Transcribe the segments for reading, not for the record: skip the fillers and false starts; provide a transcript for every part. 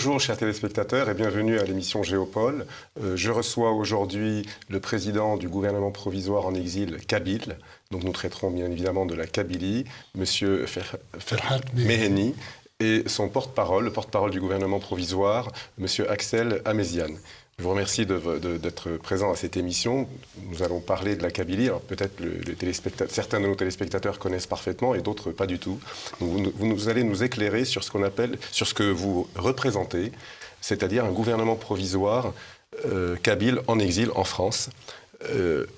Bonjour chers téléspectateurs et bienvenue à l'émission Géopole. Je reçois aujourd'hui le président du gouvernement provisoire en exil kabyle. Donc nous traiterons bien évidemment de la Kabylie, M. Ferhat Meheni, et son porte-parole, le porte-parole du gouvernement provisoire, M. Axel Ahmezian. Je vous remercie d'être présent à cette émission. Nous allons parler de la Kabylie. Alors peut-être certains de nos téléspectateurs connaissent parfaitement et d'autres pas du tout. Vous allez nous éclairer sur ce que vous représentez, c'est-à-dire un gouvernement provisoire kabyle en exil en France.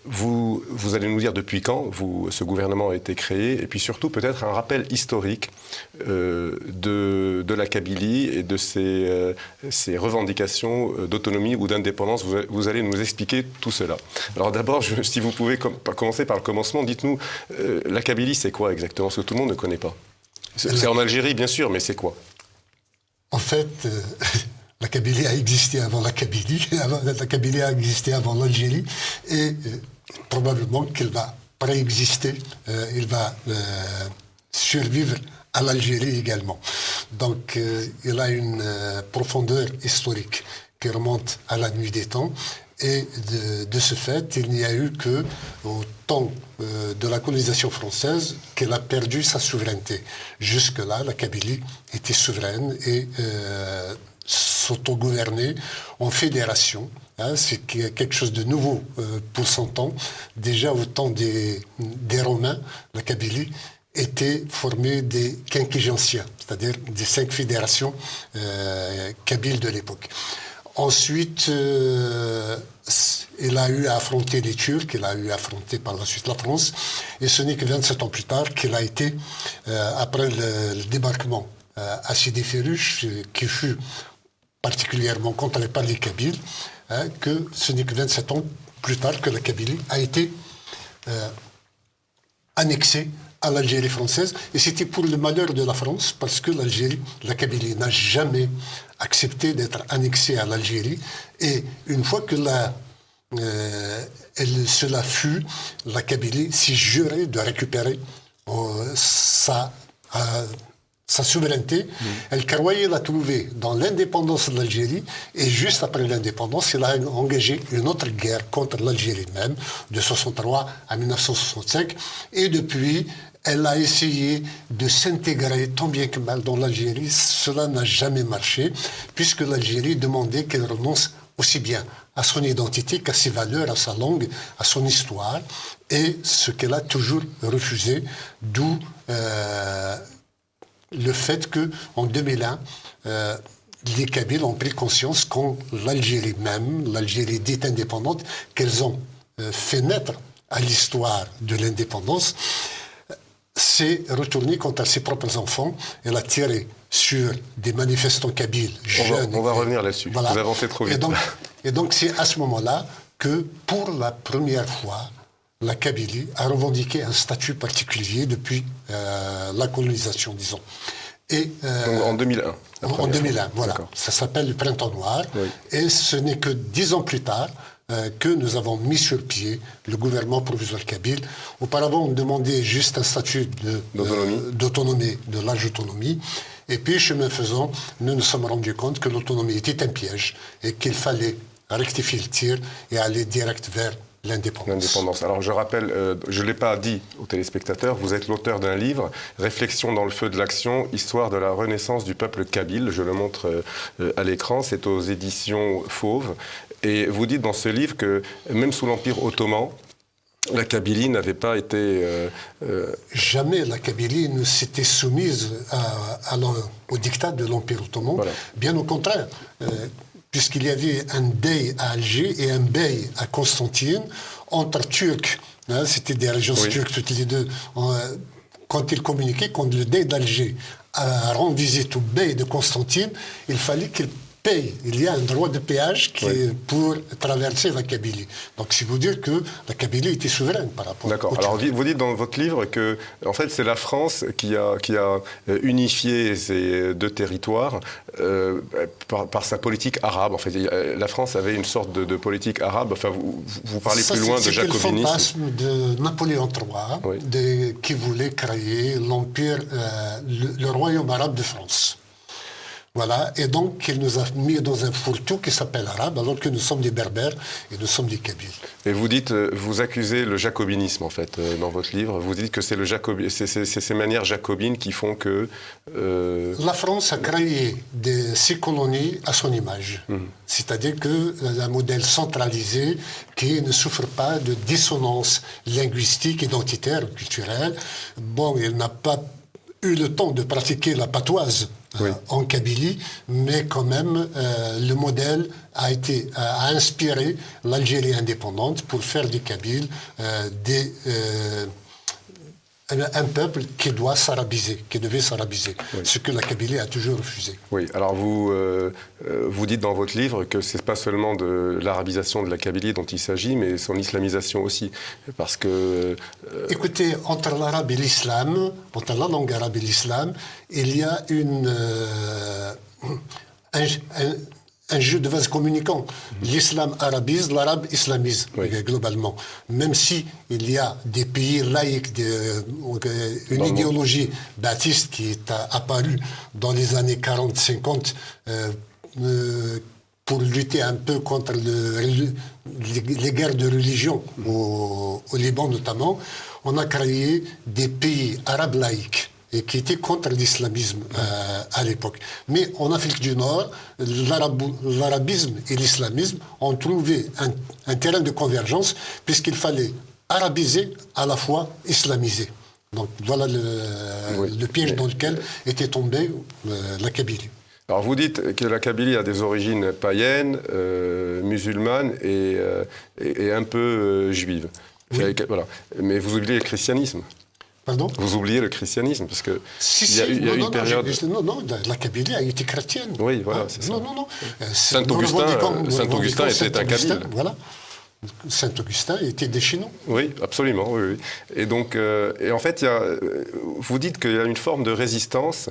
Vous allez nous dire depuis quand ce gouvernement a été créé et puis surtout peut-être un rappel historique de la Kabylie et de ses revendications d'autonomie ou d'indépendance. Vous allez nous expliquer tout cela. Alors d'abord, si vous pouvez commencer par le commencement, dites-nous, la Kabylie c'est quoi exactement? Parce que tout le monde ne connaît pas. C'est en Algérie bien sûr, mais c'est quoi? En fait... La Kabylie a existé avant la Kabylie, la Kabylie a existé avant l'Algérie et probablement qu'elle va préexister, elle va survivre à l'Algérie également. Donc il a une profondeur historique qui remonte à la nuit des temps et de ce fait, il n'y a eu qu'au temps de la colonisation française qu'elle a perdu sa souveraineté. Jusque-là, la Kabylie était souveraine et s'autogouverner en fédération. C'est quelque chose de nouveau pour son temps. Déjà au temps des Romains, la Kabylie était formée des quinquigéntiens, c'est-à-dire des 5 fédérations kabyles de l'époque. Ensuite, il a eu à affronter les Turcs, il a eu à affronter par la suite la France, et ce n'est que 27 ans plus tard qu'il a été, après le débarquement à Sidi Ferruch, qui fut particulièrement contrôlé par les Kabyles, que ce n'est que 27 ans plus tard que la Kabylie a été annexée à l'Algérie française. Et c'était pour le malheur de la France, parce que la Kabylie n'a jamais accepté d'être annexée à l'Algérie. Et une fois que cela fut, la Kabylie s'est jurée de récupérer sa souveraineté. Elle croyait la trouver dans l'indépendance de l'Algérie et juste après l'indépendance, elle a engagé une autre guerre contre l'Algérie même, de 1963 à 1965. Et depuis, elle a essayé de s'intégrer tant bien que mal dans l'Algérie. Cela n'a jamais marché, puisque l'Algérie demandait qu'elle renonce aussi bien à son identité qu'à ses valeurs, à sa langue, à son histoire, et ce qu'elle a toujours refusé, d'où le fait qu'en 2001, les Kabyles ont pris conscience quand l'Algérie même, l'Algérie dite indépendante, qu'elles ont fait naître à l'histoire de l'indépendance, s'est retournée contre ses propres enfants. Elle a tiré sur des manifestants kabyles jeunes. On va revenir là-dessus. Voilà. Vous avancez trop vite. Et donc c'est à ce moment-là que, pour la première fois, la Kabylie a revendiqué un statut particulier depuis la colonisation, disons. Et, donc en 2001. En 2001, voilà. Ça s'appelle le Printemps Noir. Oui. Et ce n'est que 10 ans plus tard que nous avons mis sur pied le gouvernement provisoire kabyle. Auparavant, on demandait juste un statut d'autonomie, de large autonomie. Et puis, chemin faisant, nous nous sommes rendus compte que l'autonomie était un piège et qu'il fallait rectifier le tir et aller direct vers l'indépendance. Alors je rappelle, je ne l'ai pas dit aux téléspectateurs, vous êtes l'auteur d'un livre, Réflexions dans le feu de l'action, histoire de la renaissance du peuple kabyle. Je le montre à l'écran, c'est aux éditions Fauve. Et vous dites dans ce livre que même sous l'Empire ottoman, la Kabylie n'avait pas été... Jamais la Kabylie ne s'était soumise au dictat de l'Empire ottoman. Voilà. Bien au contraire. Puisqu'il y avait un bey à Alger et un bey à Constantine, entre Turcs, c'était des régions turques toutes les deux, quand ils communiquaient, quand le bey d'Alger rend visite au bey de Constantine, il fallait qu'il paye. Il y a un droit de péage qui est pour traverser la Kabylie. Donc, c'est vous dire que la Kabylie était souveraine par rapport D'accord. Alors, vous dites dans votre livre que, en fait, c'est la France qui a unifié ces deux territoires par sa politique arabe. En fait, la France avait une sorte de politique arabe. Enfin, vous parlez plus loin de jacobinisme. C'est le fantasme de Napoléon III, qui voulait créer l'empire, le royaume arabe de France. Voilà, et donc il nous a mis dans un fourre-tout qui s'appelle arabe, alors que nous sommes des berbères et nous sommes des kabyles. Et vous dites, vous accusez le jacobinisme en fait dans votre livre. Vous dites que c'est ces manières jacobines qui font que la France a créé ces colonies à son image, c'est-à-dire qu'un modèle centralisé qui ne souffre pas de dissonance linguistique, identitaire, culturelle. Bon, il n'a pas eu le temps de pratiquer la patoise en Kabylie, mais quand même, le modèle a inspiré l'Algérie indépendante pour faire des Kabyles un peuple qui doit s'arabiser, qui devait s'arabiser, ce que la Kabylie a toujours refusé. Oui, alors vous dites dans votre livre que ce n'est pas seulement de l'arabisation de la Kabylie dont il s'agit, mais son islamisation aussi, parce que... Écoutez, entre l'arabe et l'islam, entre la langue arabe et l'islam, il y a un jeu de vases communicants. L'islam arabise, l'arabe islamise, globalement. Même si il y a des pays laïcs, une idéologie baptiste qui est apparue dans les années 40-50 pour lutter un peu contre les guerres de religion, au Liban notamment, on a créé des pays arabes laïcs et qui étaient contre l'islamisme à l'époque. Mais en Afrique du Nord, l'arabisme et l'islamisme ont trouvé un terrain de convergence puisqu'il fallait arabiser à la fois islamiser. Donc voilà le piège dans lequel était tombée la Kabylie. Alors vous dites que la Kabylie a des origines païennes, musulmanes et un peu juives. Oui. Voilà. Mais vous oubliez le christianisme. Pardon ? Vous oubliez le christianisme, parce que il y a eu une période... Non, la Kabylie a été chrétienne. Oui, voilà, c'est ça. Non. Saint-Augustin était un Kabyle. Voilà. Saint-Augustin était des chez nous. Oui, absolument. Oui. Et donc, et en fait, vous dites qu'il y a une forme de résistance.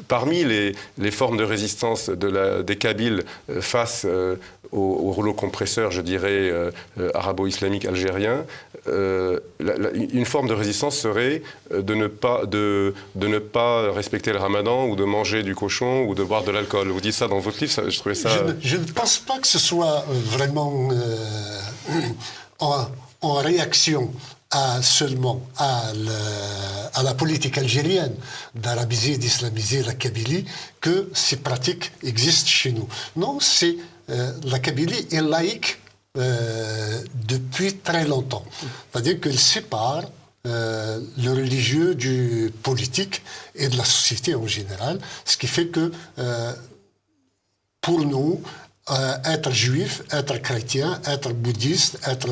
Parmi les formes de résistance des Kabyles face au rouleau compresseur, je dirais, arabo-islamique algérien, une forme de résistance serait de ne pas respecter le ramadan ou de manger du cochon ou de boire de l'alcool. Vous dites ça dans votre livre, je trouvais ça... Je ne pense pas que ce soit vraiment en réaction seulement à la politique algérienne d'arabiser, d'islamiser la Kabylie que ces pratiques existent chez nous. Non, la Kabylie est laïque depuis très longtemps. C'est-à-dire qu'elle sépare le religieux du politique et de la société en général, ce qui fait que pour nous, être juif, être chrétien, être bouddhiste, être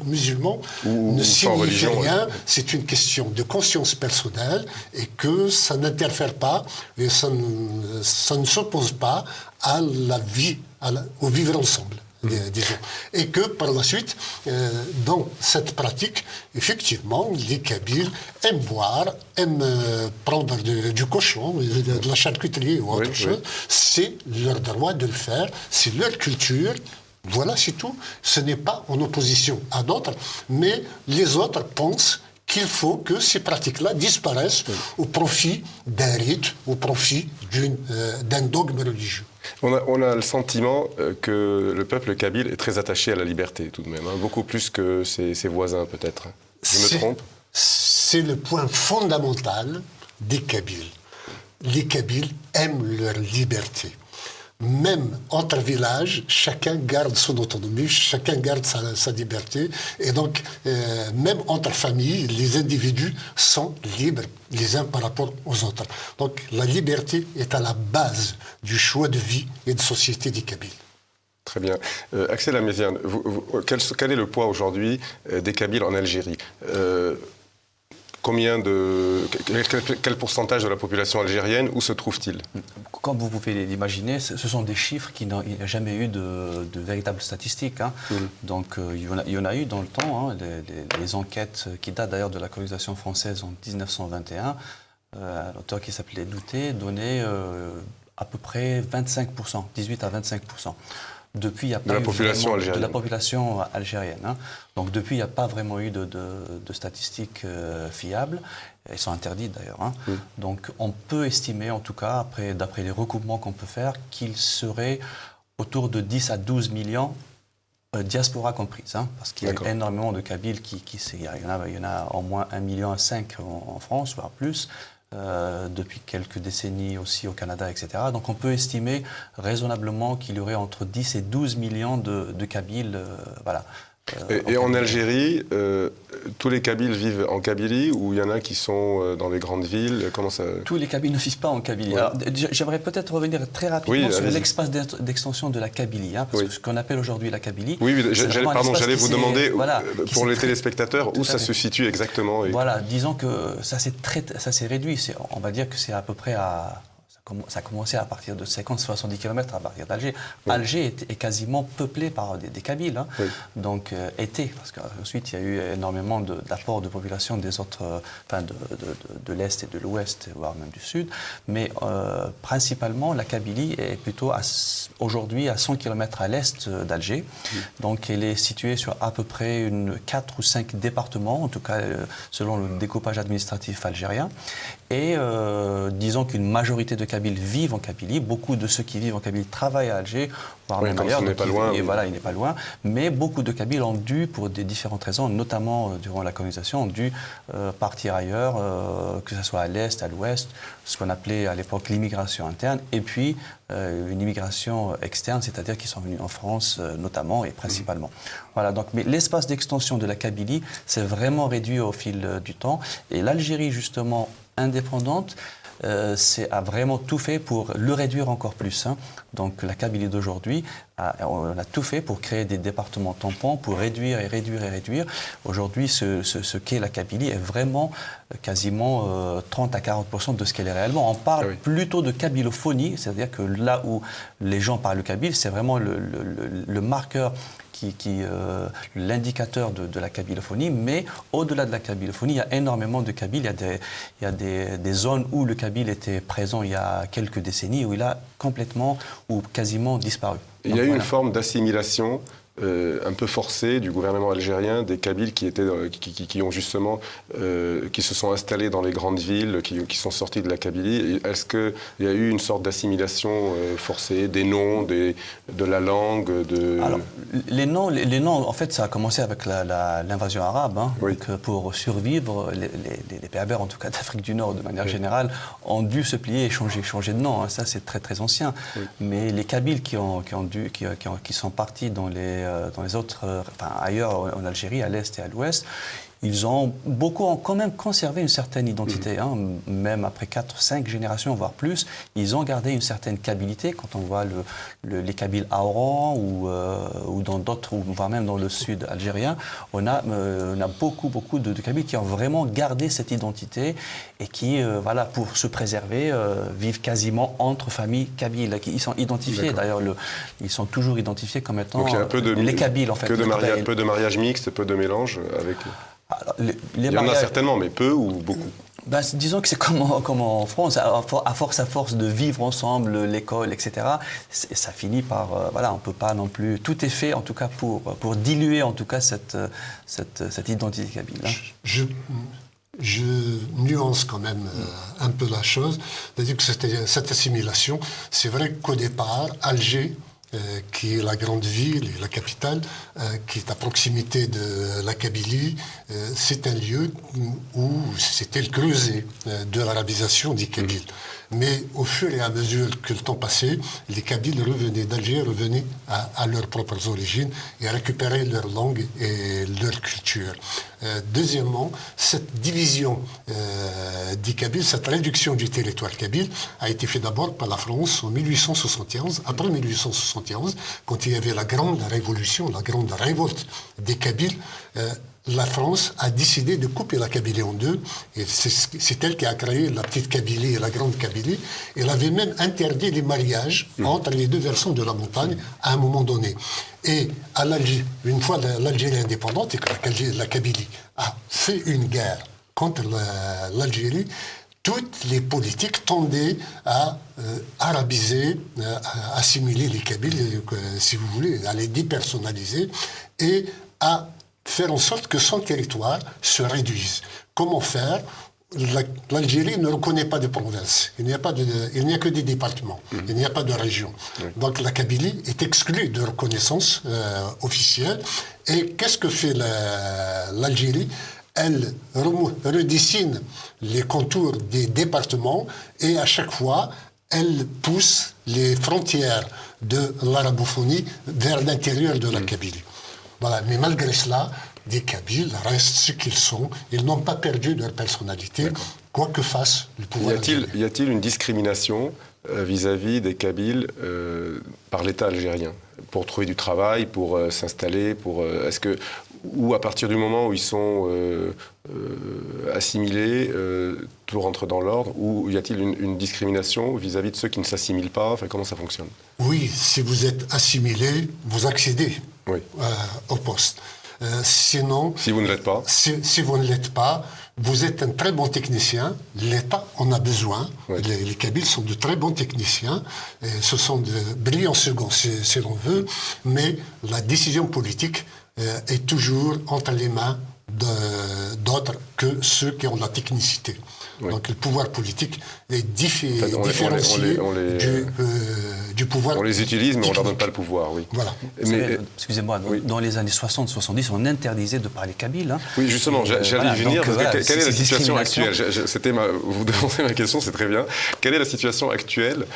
musulman ne signifie rien. C'est une question de conscience personnelle et que ça n'interfère pas et ça ne s'oppose pas à la vie, au vivre ensemble. Disons. Et que par la suite, dans cette pratique, effectivement, les Kabyles aiment boire, aiment prendre du cochon, de la charcuterie ou autre chose. C'est leur droit de le faire, c'est leur culture. Voilà, c'est tout. Ce n'est pas en opposition à d'autres, mais les autres pensent qu'il faut que ces pratiques-là disparaissent au profit d'un rite, au profit d'un dogme religieux. On a le sentiment que le peuple kabyle est très attaché à la liberté, tout de même, beaucoup plus que ses voisins, peut-être. Je me trompe ? C'est le point fondamental des Kabyles. Les Kabyles aiment leur liberté. Même entre villages, chacun garde son autonomie, chacun garde sa liberté. Et donc, même entre familles, les individus sont libres les uns par rapport aux autres. Donc, la liberté est à la base du choix de vie et de société des Kabyles. Très bien. Axel Amézian, quel est le poids aujourd'hui des Kabyles en Algérie ? Quel pourcentage de la population algérienne, où se trouve-t-il ? Comme vous pouvez l'imaginer, ce sont des chiffres qui n'ont jamais eu de véritables statistiques. Hein. Donc il y en a eu dans le temps, hein, des enquêtes qui datent d'ailleurs de la colonisation française en 1921. Un auteur qui s'appelait Douté donnait à peu près 25%, 18 à 25%. depuis, il n'y a pas de la eu population vraiment, algérienne. de la population algérienne. Hein. Donc depuis, il n'y a pas vraiment eu de statistiques fiables. Elles sont interdites d'ailleurs. Hein. Donc on peut estimer, en tout cas, d'après les recoupements qu'on peut faire, qu'il serait autour de 10 à 12 millions, diaspora comprise, hein, parce qu'il y a énormément de Kabyles il y en a au moins 1,5 million en France, voire plus. Depuis quelques décennies aussi au Canada, etc. Donc on peut estimer raisonnablement qu'il y aurait entre 10 et 12 millions de Kabyles. Voilà. Et en Algérie, tous les Kabyles vivent en Kabylie ou il y en a qui sont dans les grandes villes? Comment ça... Tous les Kabyles ne vivent pas en Kabylie. Ouais. Alors, j'aimerais peut-être revenir très rapidement sur l'espace d'extension de la Kabylie, hein, parce que ce qu'on appelle aujourd'hui la Kabylie... Oui, j'allais vous demander, voilà, pour les téléspectateurs, où ça se situe exactement. Voilà, disons que ça s'est réduit. On va dire que c'est à peu près à... Ça a commencé à partir de 50-70 km à partir d'Alger. Oui. Alger est quasiment peuplé par des Kabyles. Hein. Oui. Donc, parce qu'ensuite, il y a eu énormément d'apports de population des autres, de l'Est et de l'Ouest, voire même du Sud. Mais principalement, la Kabylie est plutôt aujourd'hui à 100 km à l'est d'Alger. Oui. Donc, elle est située sur à peu près 4 ou 5 départements, en tout cas selon le découpage administratif algérien. Et disons qu'une majorité de Kabyles vivent en Kabylie. Beaucoup de ceux qui vivent en Kabylie travaillent à Alger, voire même ailleurs. Il n'est pas loin. Et voilà, il n'est pas loin. Mais beaucoup de Kabyles ont dû, pour des différentes raisons, notamment durant la colonisation, ont dû partir ailleurs, que ce soit à l'est, à l'ouest, ce qu'on appelait à l'époque l'immigration interne, et puis une immigration externe, c'est-à-dire qu'ils sont venus en France notamment et principalement. Voilà, donc, mais l'espace d'extension de la Kabylie s'est vraiment réduit au fil du temps. Et l'Algérie, justement, indépendante, a vraiment tout fait pour le réduire encore plus. Hein. Donc la Kabylie d'aujourd'hui, on a tout fait pour créer des départements tampons, pour réduire et réduire et réduire. Aujourd'hui, ce qu'est la Kabylie est vraiment quasiment 30 à 40% de ce qu'elle est réellement. On parle plutôt de kabylophonie, c'est-à-dire que là où les gens parlent le kabyle, c'est vraiment le marqueur l'indicateur de la kabylophonie, mais au-delà de la kabylophonie, il y a énormément de kabyles. Il y a des zones où le kabyle était présent il y a quelques décennies, où il a complètement ou quasiment disparu. Il y a eu une forme d'assimilation un peu forcée du gouvernement algérien des Kabyles qui ont justement qui se sont installés dans les grandes villes, qui sont sortis de la Kabylie. Est-ce qu'il y a eu une sorte d'assimilation forcée des noms, de la langue Alors, les noms, en fait, ça a commencé avec l'invasion arabe. Hein. Oui. Donc, pour survivre, les Berbères, en tout cas d'Afrique du Nord, de manière générale, ont dû se plier et changer de nom. Hein. Ça, c'est très, très ancien. Oui. Mais les Kabyles qui sont partis dans les autres, ailleurs en Algérie, à l'est et à l'ouest, beaucoup ont quand même conservé une certaine identité, hein, même après 4, 5 générations, voire plus, ils ont gardé une certaine kabilité. Quand on voit les Kabyles à Oran ou dans d'autres, voire même dans le sud algérien, on a beaucoup de Kabyles qui ont vraiment gardé cette identité et qui, pour se préserver, vivent quasiment entre familles kabyles. Ils sont identifiés, d'ailleurs, ils sont toujours identifiés comme étant les Kabyles, en fait. Peu de mariages mixtes, peu de mélanges avec... Alors, il y en a certainement, mais peu ou beaucoup? Disons que c'est comme en France, à force de vivre ensemble, l'école, etc., ça finit par... on ne peut pas non plus... Tout est fait, en tout cas, pour diluer, en tout cas, cette identité kabyle. Hein. Je nuance quand même un peu la chose. C'est-à-dire que cette assimilation, c'est vrai qu'au départ, Alger, qui est la grande ville et la capitale, qui est à proximité de la Kabylie, c'est un lieu où c'était le creuset de l'arabisation des Kabyles. Mais au fur et à mesure que le temps passait, les Kabyles d'Alger revenaient à leurs propres origines et récupéraient leur langue et leur culture. Deuxièmement, cette division des Kabyles, cette réduction du territoire kabyle a été faite d'abord par la France en 1871. Après 1871, quand il y avait la grande révolution, la grande révolte des Kabyles, la France a décidé de couper la Kabylie en deux, et c'est elle qui a créé la petite Kabylie et la grande Kabylie. Elle avait même interdit les mariages entre les deux versants de la montagne à un moment donné. Et une fois l'Algérie indépendante et que la Kabylie a fait une guerre contre l'Algérie, toutes les politiques tendaient à arabiser, à assimiler les Kabyles, si vous voulez, à les dépersonnaliser et à faire en sorte que son territoire se réduise. Comment faire? L'Algérie ne reconnaît pas de provinces. Il n'y a que des départements. Il n'y a pas de région. Donc la Kabylie est exclue de reconnaissance officielle. Et qu'est-ce que fait l'Algérie? Elle redessine les contours des départements et à chaque fois, elle pousse les frontières de l'arabophonie vers l'intérieur de la Kabylie. Voilà. Mais malgré cela, les Kabyles restent ce qu'ils sont. Ils n'ont pas perdu leur personnalité, quoi que fasse le pouvoir. Y a-t-il une discrimination vis-à-vis des Kabyles par l'État algérien pour trouver du travail, pour s'installer, ou à partir du moment où ils sont assimilés, tout rentre dans l'ordre, ou y a-t-il une discrimination vis-à-vis de ceux qui ne s'assimilent pas? Enfin, comment ça fonctionne? Oui, si vous êtes assimilé, vous accédez au poste. Sinon, si vous ne l'êtes pas, si vous ne l'êtes pas, vous êtes un très bon technicien. L'État en a besoin. Les Kabyles sont de très bons techniciens. Et ce sont de brillants seconds, si l'on veut. Mais la décision politique est toujours entre les mains d'autres que ceux qui ont la technicité. Donc le pouvoir politique est différencié du pouvoir. On les utilise, mais on ne leur donne pas le pouvoir, oui. Voilà. Excusez-moi, dans les années 60-70, on interdisait de parler kabyle. Hein. Oui, justement, j'allais y venir. Quelle est la situation actuelle? Vous demandez ma question, c'est très bien. Quelle est la situation actuelle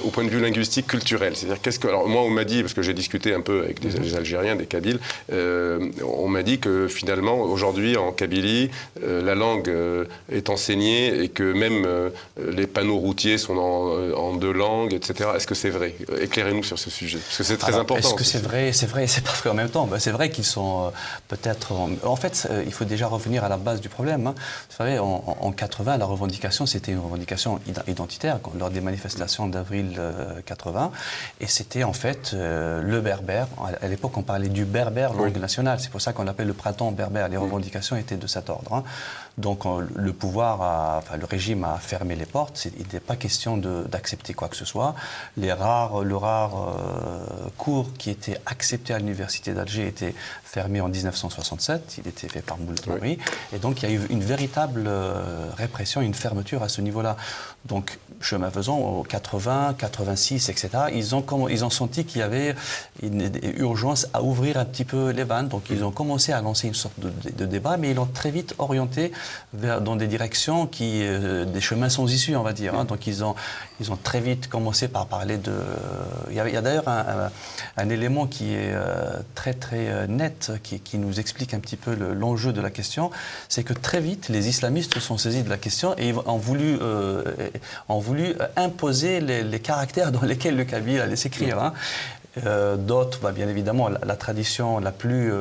au point de vue linguistique, culturel? C'est-à-dire, alors moi, on m'a dit, parce que j'ai discuté un peu avec des Algériens, des Kabyles, on m'a dit que finalement, aujourd'hui, en Kabylie, la langue est enseignée et que même les panneaux routiers sont en deux langues, etc. Est-ce que c'est vrai? Éclairez-nous sur ce sujet, parce que c'est très important. Est-ce que c'est vrai? C'est vrai et c'est pas vrai en même temps. C'est vrai qu'ils sont peut-être... En fait, il faut déjà revenir à la base du problème. Hein. Vous savez, en 80, la revendication, c'était une revendication identitaire lors des manifestations d'avril 80. Et c'était en fait le berbère. À l'époque, on parlait du berbère langue nationale. C'est pour ça qu'on l'appelle le printemps berbère. Les revendications étaient de cet ordre. Hein. Donc le pouvoir, le régime a fermé les portes. Il n'était pas question d'accepter quoi que ce soit. Le rare cours qui était accepté à l'université d'Alger était fermé en 1967. Il était fait par Mouled Nouri. Et donc il y a eu une véritable répression, une fermeture à ce niveau-là. Donc chemin faisant, en 80, 86, etc., ils ont senti qu'il y avait une urgence à ouvrir un petit peu les vannes. Donc ils ont commencé à lancer une sorte de débat, mais ils l'ont très vite orienté dans des directions des chemins sans issue, on va dire. Hein. Donc ils ont très vite commencé par parler de... Il y a d'ailleurs un élément qui est très très net, qui nous explique un petit peu l'enjeu de la question, c'est que très vite les islamistes se sont saisis de la question et ont voulu imposer les caractères dans lesquels le kabyle allait s'écrire. Hein. D'autres, bien évidemment, la tradition la plus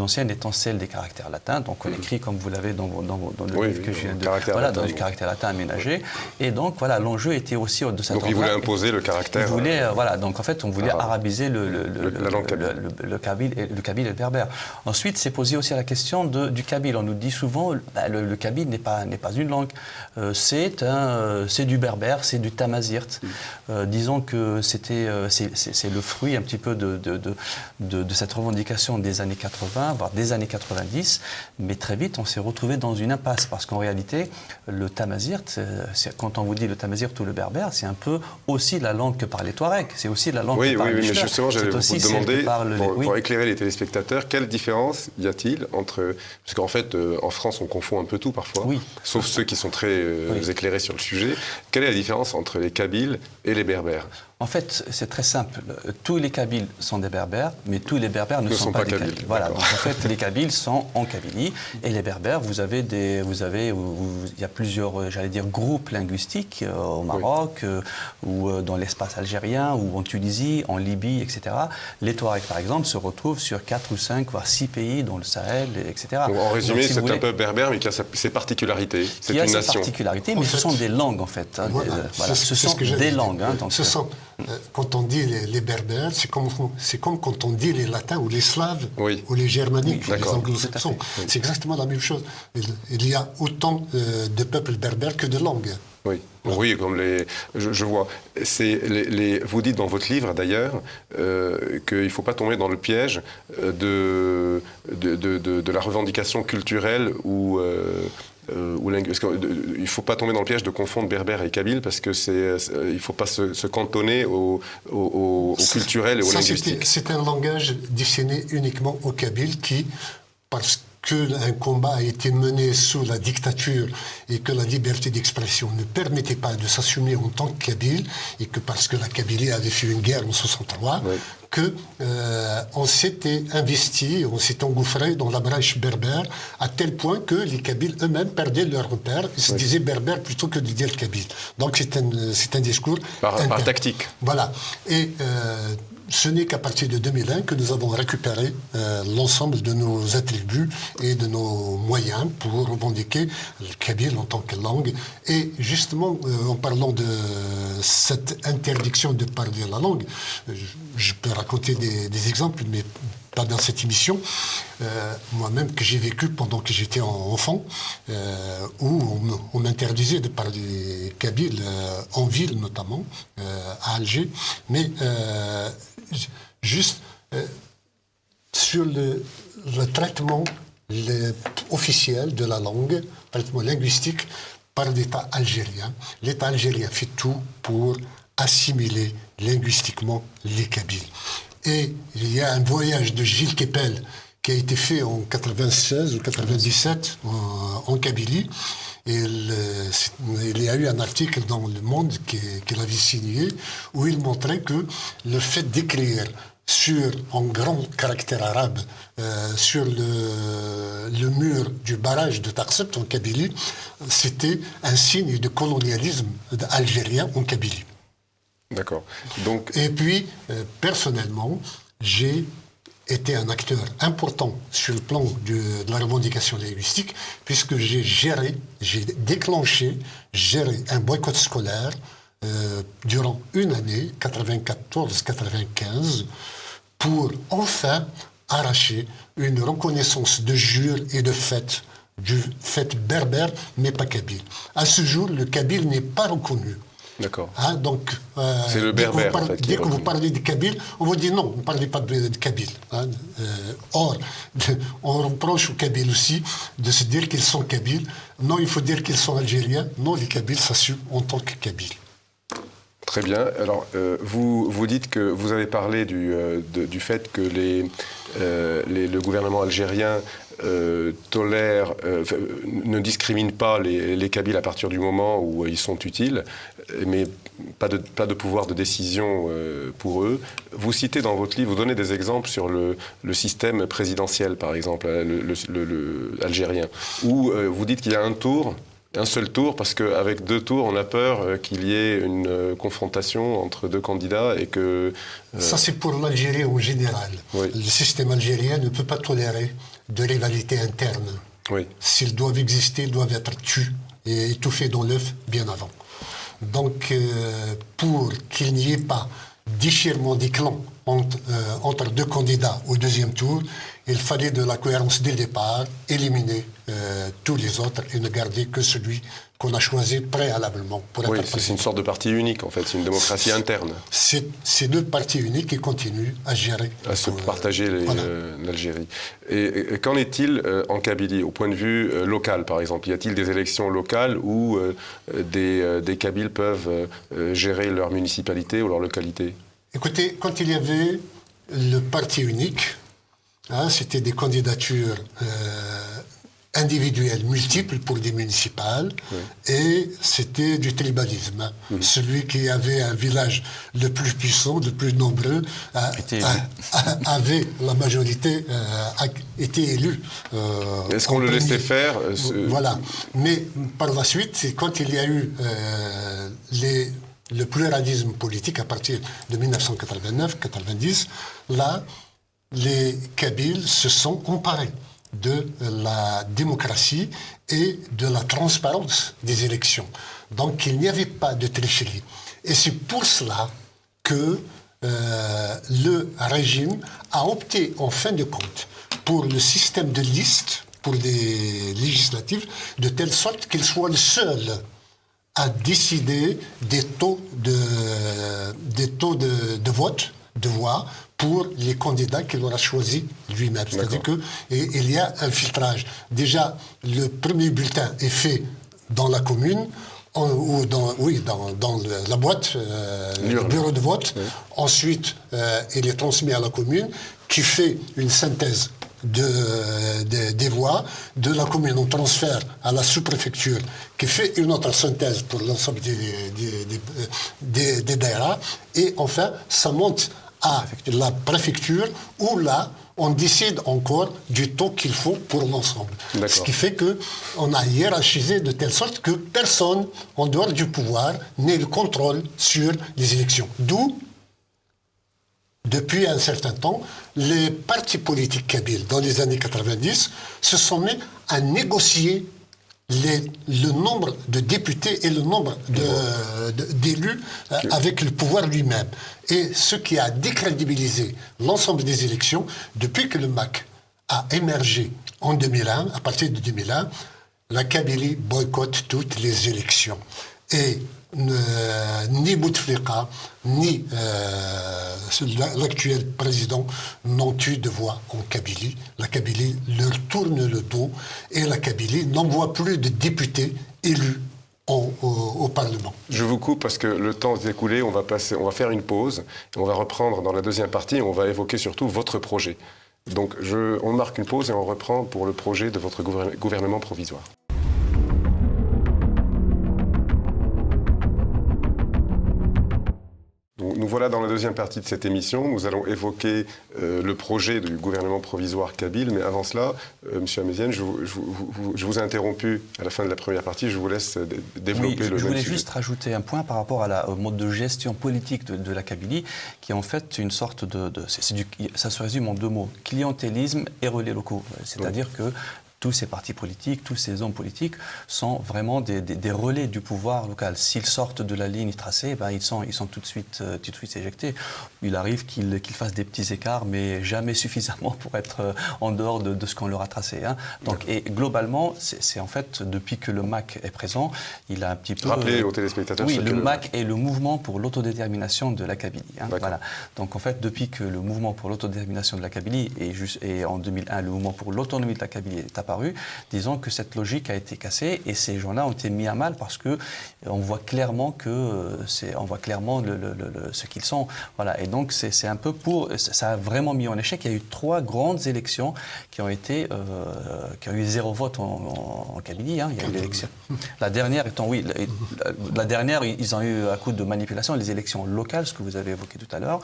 ancienne étant celle des caractères latins. Donc on écrit, comme vous l'avez dans le livre que je viens de... dans les caractères latins aménagés. Et donc, voilà, l'enjeu était aussi de cette... Donc ils voulaient imposer le caractère... Ils voulaient, donc en fait, on voulait arabiser le kabyle et le berbère. Ensuite, c'est posé aussi à la question du kabyle. On nous dit souvent, le kabyle n'est pas une langue. C'est du berbère, c'est du tamazirt. Disons que c'est le fruit un petit peu de cette revendication des années 80, voire des années 90, mais très vite on s'est retrouvé dans une impasse parce qu'en réalité le tamazirt, quand on vous dit le tamazirt ou le berbère, c'est un peu aussi la langue que parlent les Touaregs, c'est aussi la langue que parlent les Chouars. Mais justement j'allais vous demander, pour éclairer les téléspectateurs, quelle différence y a-t-il entre... Parce qu'en fait en France on confond un peu tout parfois, sauf ceux qui sont très éclairés sur le sujet. Quelle est la différence entre les Kabyles et les Berbères? En fait, c'est très simple. Tous les Kabyles sont des Berbères, mais tous les Berbères ne sont pas des Kabyles. Voilà. Donc en fait, les Kabyles sont en Kabylie et les Berbères, il y a plusieurs, groupes linguistiques au Maroc ou dans l'espace algérien ou en Tunisie, en Libye, etc. Les Touaregs, par exemple, se retrouvent sur 4 ou 5, voire 6 pays, dont le Sahel, etc. Donc, en résumé, c'est un peu berbère, mais qui a ses particularités. C'est une nation. Qui a ses particularités, mais ce sont des langues, en fait. Ce sont des langues. quand on dit les Berbères, c'est comme quand on dit les Latins ou les Slaves ou les Germaniques, les Anglo-Saxons. C'est exactement la même chose. Il y a autant de peuples berbères que de langues. Oui, oui, comme je vois. Vous dites dans votre livre, d'ailleurs, qu'il ne faut pas tomber dans le piège de la revendication culturelle ou linguistique. Il ne faut pas tomber dans le piège de confondre berbère et kabyle parce que il ne faut pas se cantonner au culturel et au linguistique. C'est un langage destiné uniquement au kabyle qui, parce qu'un combat a été mené sous la dictature et que la liberté d'expression ne permettait pas de s'assumer en tant que kabyle, et que parce que la Kabylie avait fait une guerre en 1963, on s'était investi, on s'est engouffré dans la brèche berbère, à tel point que les Kabyles eux-mêmes perdaient leur repère et se disaient berbère plutôt que de dire kabyle. Donc c'est un discours par tactique. Voilà. Et ce n'est qu'à partir de 2001 que nous avons récupéré l'ensemble de nos attributs et de nos moyens pour revendiquer le kabyle en tant que langue. Et justement, en parlant de cette interdiction de parler la langue, je peux raconter des exemples, mais pas dans cette émission. Moi-même, que j'ai vécu pendant que j'étais enfant, où on m'interdisait de parler kabyle, en ville notamment, à Alger, mais juste sur le traitement officiel de la langue, traitement linguistique par l'État algérien. L'État algérien fait tout pour assimiler linguistiquement les Kabyles. Et il y a un voyage de Gilles Kepel qui a été fait en 96 ou 97 en Kabylie. Et il y a eu un article dans Le Monde qu'il avait signé où il montrait que le fait d'écrire en grand caractère arabe sur le mur du barrage de Taksept en Kabylie, c'était un signe de colonialisme algérien en Kabylie. D'accord. Et puis, personnellement, j'ai été un acteur important sur le plan de la revendication linguistique, puisque j'ai déclenché un boycott scolaire durant une année, 94-95, pour enfin arracher une reconnaissance de jure et de fait, du fait berbère, mais pas kabyle. À ce jour, le kabyle n'est pas reconnu. D'accord. Donc, c'est le berbère, dès que vous parlez de kabyle, on vous dit non, ne parlez pas de kabyle. Or, on reproche aux kabyles aussi de se dire qu'ils sont kabyles. Non, il faut dire qu'ils sont algériens. Non, les kabyles s'assument en tant que kabyles. Très bien. Alors, vous dites que vous avez parlé du fait que le gouvernement algérien ne discrimine pas les Kabyles à partir du moment où ils sont utiles, mais pas de pouvoir de décision pour eux. Vous citez dans votre livre, vous donnez des exemples sur le système présidentiel, par exemple, algérien, où vous dites qu'il y a un seul tour, parce qu'avec deux tours, on a peur qu'il y ait une confrontation entre deux candidats et que... Ça, c'est pour l'Algérie en général. Oui. Le système algérien ne peut pas tolérer de rivalité interne. Oui. S'ils doivent exister, ils doivent être tués et étouffés dans l'œuf bien avant. Donc, pour qu'il n'y ait pas déchirement des clans entre deux candidats au deuxième tour, il fallait de la cohérence dès le départ, éliminer tous les autres et ne garder que celui qu'on a choisi préalablement pour être président. C'est une sorte de parti unique, en fait, c'est une démocratie interne. C'est deux partis uniques qui continuent à gérer. À se partager l'Algérie. Et qu'en est-il en Kabylie, au point de vue local, par exemple? Y a-t-il des élections locales où des Kabyles peuvent gérer leur municipalité ou leur localité? Écoutez, quand il y avait le parti unique, c'était des candidatures individuelles multiples pour des municipales, et c'était du tribalisme. Celui qui avait un village le plus puissant, le plus nombreux, avait la majorité, était élu. Est-ce qu'on le laissait faire Voilà. Mais par la suite, c'est quand il y a eu le pluralisme politique à partir de 1989-90, là, les Kabyles se sont emparés de la démocratie et de la transparence des élections. Donc il n'y avait pas de tricherie. Et c'est pour cela que le régime a opté en fin de compte pour le système de liste pour les législatives, de telle sorte qu'il soit le seul à décider des taux de vote, de voix, pour les candidats qu'il aura choisis lui-même. C'est-à-dire qu'il y a un filtrage. Déjà, le premier bulletin est fait dans la commune, ou dans la boîte, le bureau de vote. Oui. Ensuite, il est transmis à la commune, qui fait une synthèse des voix. De la commune, on transfère à la sous-préfecture, qui fait une autre synthèse pour l'ensemble des daïras. Et enfin, ça monte à la préfecture, où là, on décide encore du taux qu'il faut pour l'ensemble. Ce qui fait qu'on a hiérarchisé de telle sorte que personne, en dehors du pouvoir, n'ait le contrôle sur les élections. D'où, depuis un certain temps, les partis politiques kabyles, dans les années 90, se sont mis à négocier le nombre de députés et le nombre d'élus avec le pouvoir lui-même. Et ce qui a décrédibilisé l'ensemble des élections, depuis que le MAC a émergé en 2001, à partir de 2001, la Kabylie boycotte toutes les élections. Et ni Bouteflika, ni l'actuel président n'ont eu de voix en Kabylie. La Kabylie leur tourne le dos et la Kabylie n'envoie plus de députés élus au Parlement. Je vous coupe parce que le temps s'est écoulé, on va faire une pause, et on va reprendre dans la deuxième partie, et on va évoquer surtout votre projet. Donc on marque une pause et on reprend pour le projet de votre gouvernement provisoire. Nous voilà dans la deuxième partie de cette émission. Nous allons évoquer le projet du gouvernement provisoire kabyle. Mais avant cela, Monsieur Ameziane, je vous ai interrompu à la fin de la première partie. Je vous laisse développer le sujet. Je voulais juste rajouter un point par rapport au mode de gestion politique de la Kabylie, qui est en fait une sorte ça se résume en deux mots, clientélisme et relais locaux. C'est-à-dire que tous ces partis politiques, tous ces hommes politiques sont vraiment des relais du pouvoir local. S'ils sortent de la ligne tracée, ils sont tout de suite éjectés. Il arrive qu'ils fassent des petits écarts, mais jamais suffisamment pour être en dehors de ce qu'on leur a tracé. Donc, et globalement, c'est en fait, depuis que le MAC est présent, il a un petit peu... Rappelez aux téléspectateurs... Oui, le MAC est le mouvement pour l'autodétermination de la Kabylie. Voilà. Donc en fait, depuis que le mouvement pour l'autodétermination de la Kabylie et en 2001, le mouvement pour l'autonomie de la Kabylie est apparu, disons que cette logique a été cassée et ces gens-là ont été mis à mal parce que on voit clairement ce qu'ils sont. Voilà. Et donc c'est un peu ça a vraiment mis en échec. Il y a eu 3 grandes élections qui ont eu 0 vote en Kabylie. Il y a eu l'élection. La dernière étant, ils ont eu à coup de manipulation les élections locales, ce que vous avez évoqué tout à l'heure.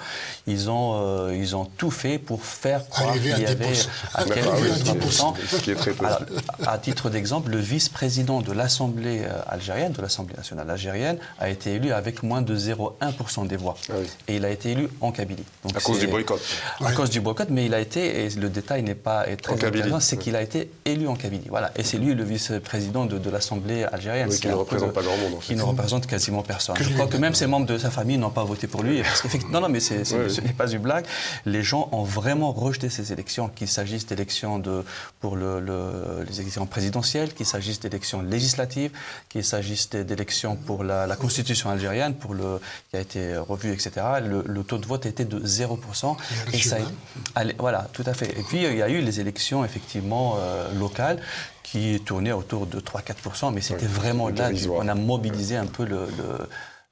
Ils ont tout fait pour faire croire qu'il y avait à quelques 10%. Ce qui est très peu. Alors, à titre d'exemple, le vice-président de l'Assemblée algérienne, de l'Assemblée nationale algérienne, a été élu avec moins de 0,1% des voix. Ah oui. Et il a été élu en Kabylie. Donc à cause du boycott. À cause du boycott, mais il a été, et le détail n'est pas très intéressant, c'est qu'il a été élu en Kabylie. Voilà. Et c'est lui le vice-président de l'Assemblée algérienne. Oui, qui ne représente pas grand monde. En fait. Qui ne représente quasiment personne. Je crois que même ses membres de sa famille n'ont pas voté pour lui. Parce qu'effectivement, non, mais ce n'est pas une blague. Les gens ont vraiment rejeté ces élections, qu'il s'agisse d'élections pour les élections présidentielles, qu'il s'agisse d'élections législatives, qu'il s'agisse d'élections pour la constitution algérienne, qui a été revue, etc. Le taux de vote était de 0%. Et ça, voilà, tout à fait. Et puis, il y a eu les élections, effectivement, locales, qui tournaient autour de 3-4%, mais c'était vraiment là, on a mobilisé un peu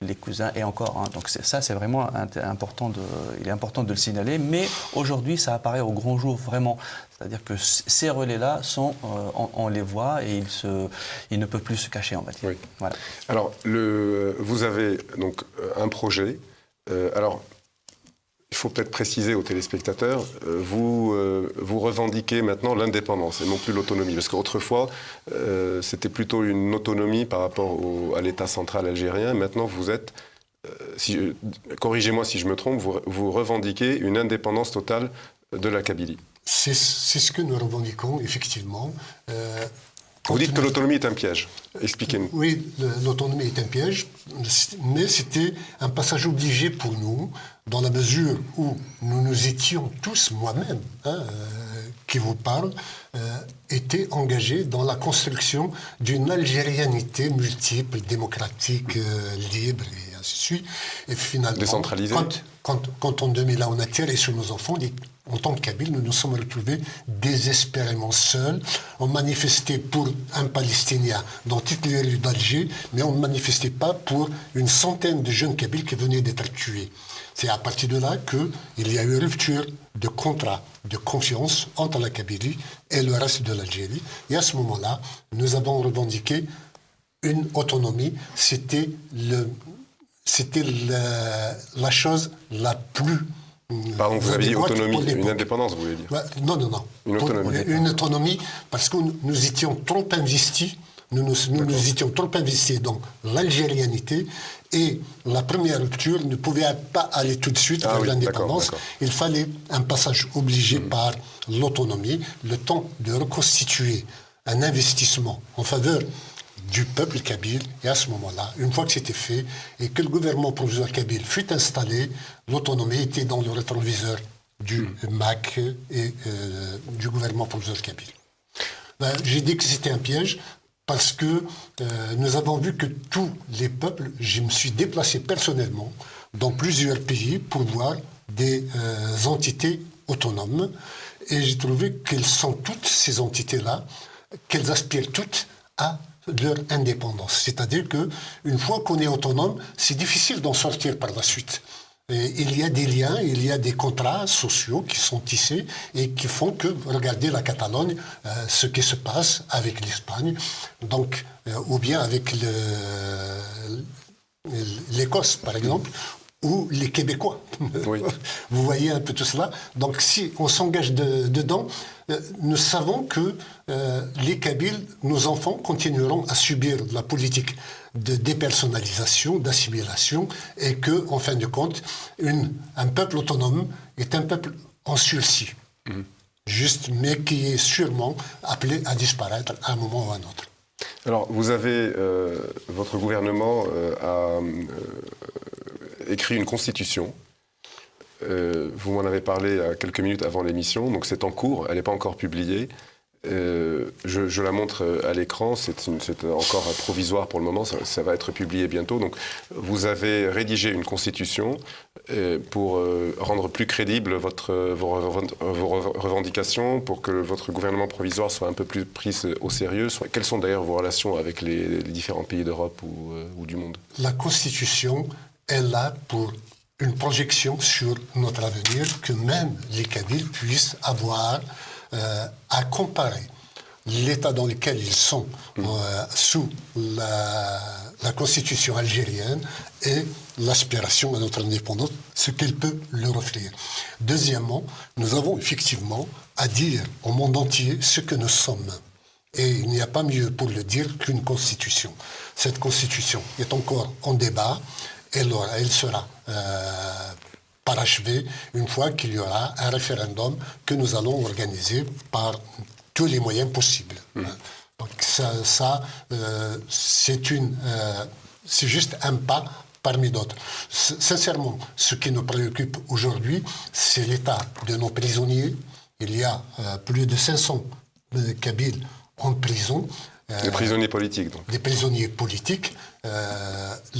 les cousins et encore. Donc ça, c'est vraiment important il est important de le signaler. Mais aujourd'hui, ça apparaît au grand jour vraiment. C'est-à-dire que ces relais-là on les voit et ils ne peuvent plus se cacher, on va dire. Oui. Voilà. Alors, vous avez donc un projet. Alors, il faut peut-être préciser aux téléspectateurs, vous revendiquez maintenant l'indépendance et non plus l'autonomie. Parce qu'autrefois, c'était plutôt une autonomie par rapport à l'État central algérien. Maintenant, vous êtes, corrigez-moi si je me trompe, vous revendiquez une indépendance totale de la Kabylie. C'est ce que nous revendiquons, effectivement. Vous dites que l'autonomie est un piège. Expliquez-nous. Oui, l'autonomie est un piège, mais c'était un passage obligé pour nous, dans la mesure où nous étions tous, moi-même, qui vous parle, étaient engagés dans la construction d'une algérianité multiple, démocratique, libre, et ainsi de suite. Et finalement, décentralisée. Quand en 2001 on a tiré sur nos enfants, en tant que Kabyles, nous nous sommes retrouvés désespérément seuls. On manifestait pour un Palestinien dans toutes les rues d'Alger, mais on ne manifestait pas pour une centaine de jeunes Kabyles qui venaient d'être tués. C'est à partir de là qu'il y a eu rupture de contrat, de confiance entre la Kabylie et le reste de l'Algérie. Et à ce moment-là, nous avons revendiqué une autonomie. C'était la chose la plus... Pardon, vous avez dit autonomie, une indépendance, vous voulez dire? Non. Une autonomie. Une autonomie, parce que nous étions trop investis, nous étions trop investis dans l'algérianité, et la première rupture ne pouvait pas aller tout de suite vers l'indépendance. Il fallait un passage obligé par l'autonomie, le temps de reconstituer un investissement en faveur du peuple kabyle. Et à ce moment-là, une fois que c'était fait et que le gouvernement provisoire kabyle fut installé, l'autonomie était dans le rétroviseur du MAC et du gouvernement provisoire kabyle. J'ai dit que c'était un piège parce que nous avons vu que tous les peuples, je me suis déplacé personnellement dans plusieurs pays pour voir des entités autonomes, et j'ai trouvé qu'elles sont toutes ces entités-là, qu'elles aspirent toutes à leur indépendance. C'est-à-dire qu'une fois qu'on est autonome, c'est difficile d'en sortir par la suite. Et il y a des liens, il y a des contrats sociaux qui sont tissés et qui font que, regardez la Catalogne, ce qui se passe avec l'Espagne, donc, ou bien avec l'Écosse, par exemple, ou les Québécois. Oui. Vous voyez un peu tout cela. Donc si on s'engage dedans, nous savons que les Kabyles, nos enfants, continueront à subir la politique de dépersonnalisation, d'assimilation, et que, en fin de compte, un peuple autonome est un peuple en sursis. Juste, mais qui est sûrement appelé à disparaître à un moment ou à un autre. Alors, vous avez, votre gouvernement a écrit une constitution. Vous m'en avez parlé il y a quelques minutes avant l'émission, donc c'est en cours, elle n'est pas encore publiée. Je la montre à l'écran, c'est encore provisoire pour le moment, ça va être publié bientôt. Donc, vous avez rédigé une constitution pour rendre plus crédibles vos revendications, pour que votre gouvernement provisoire soit un peu plus pris au sérieux. Quelles sont d'ailleurs vos relations avec les différents pays d'Europe ou du monde? La constitution est là pour une projection sur notre avenir, que même les Kabyles puissent avoir à comparer l'état dans lequel ils sont sous la constitution algérienne et l'aspiration à notre indépendance, ce qu'elle peut leur offrir. Deuxièmement, nous avons effectivement à dire au monde entier ce que nous sommes. Et il n'y a pas mieux pour le dire qu'une constitution. Cette constitution est encore en débat. Elle sera parachevée une fois qu'il y aura un référendum que nous allons organiser par tous les moyens possibles. Donc c'est juste un pas parmi d'autres. Sincèrement, ce qui nous préoccupe aujourd'hui, c'est l'état de nos prisonniers. Il y a plus de 500 Kabyles en prison. Des prisonniers politiques, donc. Des prisonniers politiques.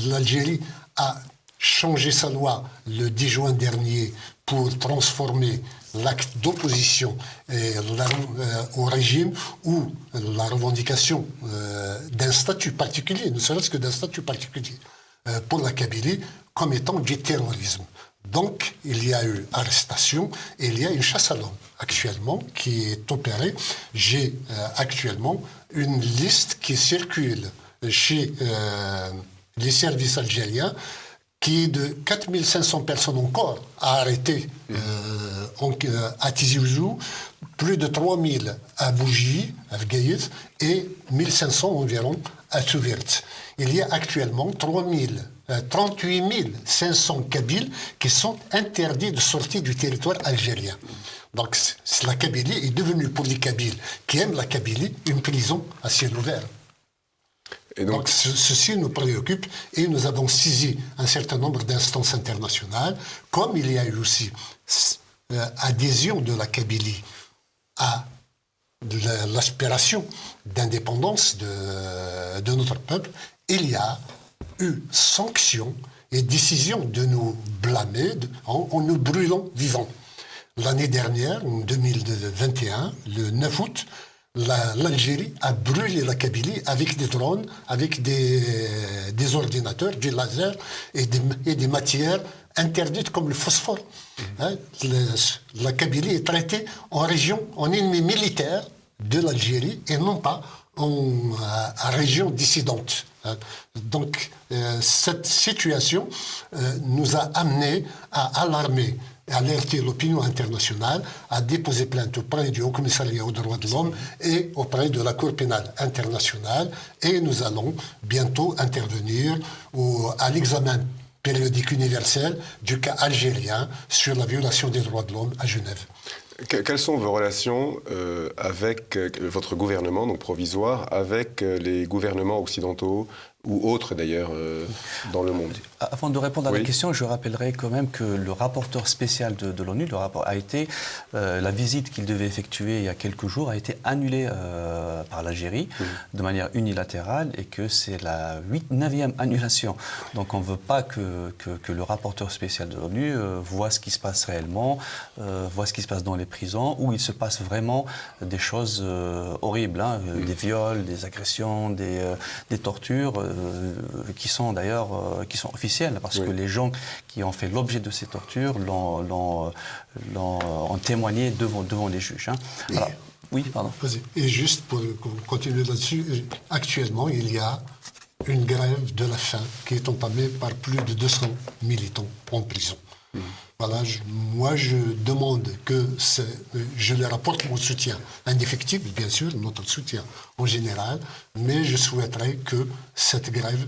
L'Algérie a changé sa loi le 10 juin dernier pour transformer l'acte d'opposition au régime ou la revendication d'un statut particulier, ne serait-ce que d'un statut particulier pour la Kabylie, comme étant du terrorisme. Donc, il y a eu arrestation et il y a une chasse à l'homme actuellement qui est opérée. J'ai actuellement une liste qui circule chez les services algériens qui est de 4500 personnes encore à arrêter à Tizi Ouzou, plus de 3000 à Bougie, à Fgaïs, et 1500 environ à Souvert. Il y a actuellement 3000 38 500 Kabyles qui sont interdits de sortir du territoire algérien. Donc la Kabylie est devenue pour les Kabyles qui aiment la Kabylie une prison à ciel ouvert. Et donc ceci nous préoccupe et nous avons saisi un certain nombre d'instances internationales, comme il y a eu aussi adhésion de la Kabylie à l'aspiration d'indépendance de notre peuple, il y a eu sanction et décision de nous blâmer en nous brûlant vivants. L'année dernière, en 2021, le 9 août, l'Algérie a brûlé la Kabylie avec des drones, avec des ordinateurs, des lasers et des matières interdites comme le phosphore. Hein, la Kabylie est traitée en ennemi militaire de l'Algérie et non pas en région dissidente. Donc cette situation nous a amené à alarmer, à alerter l'opinion internationale, à déposer plainte auprès du Haut-Commissariat aux droits de l'homme et auprès de la Cour pénale internationale. Et nous allons bientôt intervenir à l'examen périodique universel du cas algérien sur la violation des droits de l'homme à Genève. Quelles sont vos relations avec votre gouvernement, donc provisoire, avec les gouvernements occidentaux ou autres d'ailleurs dans le monde? Avant de répondre à la question, je rappellerai quand même que le rapporteur spécial de l'ONU, le rapport a été, la visite qu'il devait effectuer il y a quelques jours a été annulée par l'Algérie de manière unilatérale et que c'est la 9e annulation. Donc on ne veut pas que le rapporteur spécial de l'ONU voit ce qui se passe réellement, voit ce qui se passe dans les prisons, où il se passe vraiment des choses horribles, hein, des viols, des agressions, des tortures, qui sont d'ailleurs qui sont officielles, parce que les gens qui ont fait l'objet de ces tortures ont témoigné devant les juges. Hein. Alors, oui, pardon. Et juste pour continuer là-dessus, actuellement, il y a une grève de la faim qui est entamée par plus de 200 militants en prison. Voilà, moi je demande je leur apporte mon soutien indéfectible, bien sûr, notre soutien en général, mais je souhaiterais que cette grève